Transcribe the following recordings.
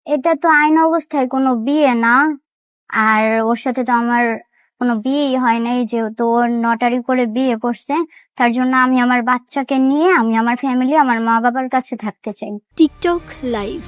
এটা তো আইন অবস্থায় কোনো বিয়ে না, আর ওর সাথে তো আমার কোনো বিয়েই হয় নাই, যেহেতু ওর নটারি করে বিয়ে করছে। তার জন্য আমি আমার বাচ্চাকে নিয়ে আমি আমার ফ্যামিলি, আমার মা বাবার কাছে থাকতে চাই। টিকটক লাইভ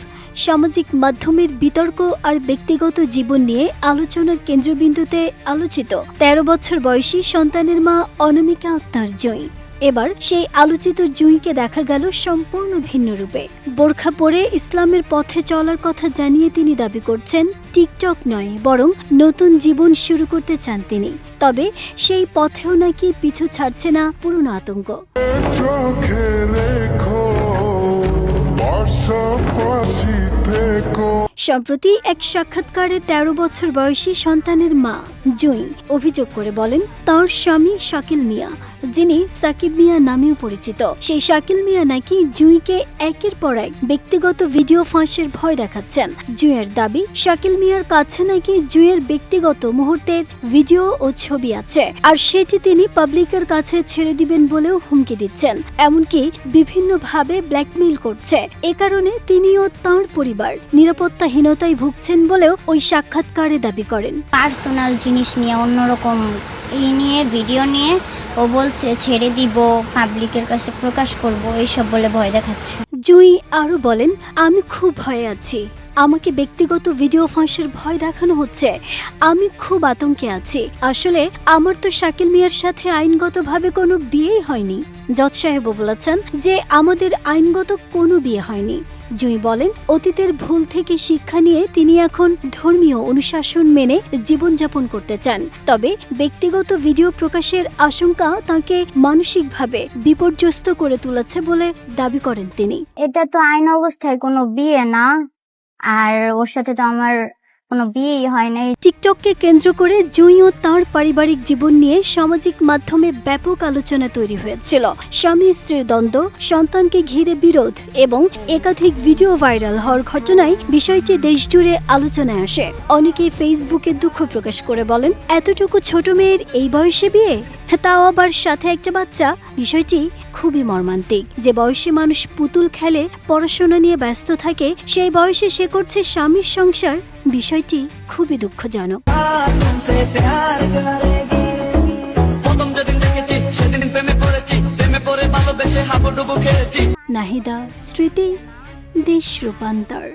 সামাজিক মাধ্যমের বিতর্ক আর ব্যক্তিগত জীবন নিয়ে আলোচনার কেন্দ্রবিন্দুতে আলোচিত ১৩ বছর বয়সী সন্তানের মা অনামিকা আক্তার জুঁই। এবার সেই আলোচিত জুঁইকে দেখা গেল সম্পূর্ণ ভিন্ন রূপে। বোরখা পরে ইসলামের পথে চলার কথা জানিয়ে তিনি দাবি করছেন টিকটক নয়, বরং নতুন জীবন শুরু করতে চান তিনি। তবে সেই পথেও নাকি পিছু ছাড়ছে না পুরনো আতঙ্ক। সম্প্রতি এক সাক্ষাৎকারে ১৩ বছর বয়সী সন্তানের মা জুঁই অভিযোগ করে বলেন, তার স্বামী শাকিল মিয়া, যিনি সাকিব মিয়া নামেও পরিচিত, সেই শাকিল মিয়া নাকি জুঁইকে একের পর এক ব্যক্তিগত ভিডিও ফাঁসের ভয় দেখাচ্ছেন। জুঁইয়ের দাবি, শাকিল মিয়ার কাছে নাকি জুঁইয়ের ব্যক্তিগত মুহূর্তের ভিডিও ও ছবি আছে, আর সেটি তিনি পাবলিকের কাছে ছেড়ে দিবেন বলেও হুমকি দিচ্ছেন। এমনকি বিভিন্নভাবে ব্ল্যাকমেইল করছে। এ কারণে তিনি ও তাঁর পরিবার নিরাপত্তাহীনতায় ভুগছেন বলেও ওই সাক্ষাৎকারে দাবি করেন। পার্সোনাল জিনিস নিয়ে, অন্যরকম নিয়ে ভিডিও নিয়ে ও বলছে ছেড়ে দিব, পাবলিকের কাছে প্রকাশ করব, এইসব বলে ভয় দেখাচ্ছে। জুঁই আরো বলেন, আমি খুব ভয়ে আছি, আমাকে ব্যক্তিগত ভিডিও ফাঁসের ভয় দেখানো হচ্ছে, আমি খুব আতঙ্কে আছি। আসলে আমার তো শাকিল মিয়ার সাথে আইনগতভাবে কোনো বিয়েই হয়নি। জজ সাহেবও বলেছেন যে আমাদের আইনগত কোনো বিয়ে হয়নি। জুঁই বলেন, অতীতের ভুল থেকে শিক্ষা নিয়ে তিনি এখন ধর্মীয় অনুশাসন মেনে জীবনযাপন করতে চান। তবে ব্যক্তিগত ভিডিও প্রকাশের আশঙ্কা তাকে মানসিকভাবে বিপর্যস্ত করে তুলেছে বলে দাবি করেন তিনি। এটা তো আইন অবস্থায় কোনো বিয়ে না, আর ওর সাথে তো আমার কোনো বিয়েই হয় নাই। টিকটককে কেন্দ্র করে জুঁই ও তাঁর পারিবারিক জীবন নিয়ে সামাজিক মাধ্যমে ব্যাপক আলোচনা তৈরি হয়েছিল। স্বামী স্ত্রীর দ্বন্দ্ব, সন্তানকে ঘিরে বিরোধ এবং একাধিক ভিডিও ভাইরাল হওয়ার ঘটনায় বিষয়টি দেশজুড়ে আলোচনায় আসে। অনেকেই ফেসবুকে দুঃখ প্রকাশ করে বলেন, এতটুকু ছোট মেয়ের এই বয়সে বিয়ে, তাও আবার সাথে একটা বাচ্চা। বিষয়টি খুবই মর্মান্তিক। যে বয়সে মানুষ পুতুল খেলে, পড়াশোনা নিয়ে ব্যস্ত থাকে, সেই বয়সে সে করছে স্বামীর সংসার। বিষয়টি খুবই দুঃখজনক। নাহিদা, স্মৃতি, দেশ রূপান্তর।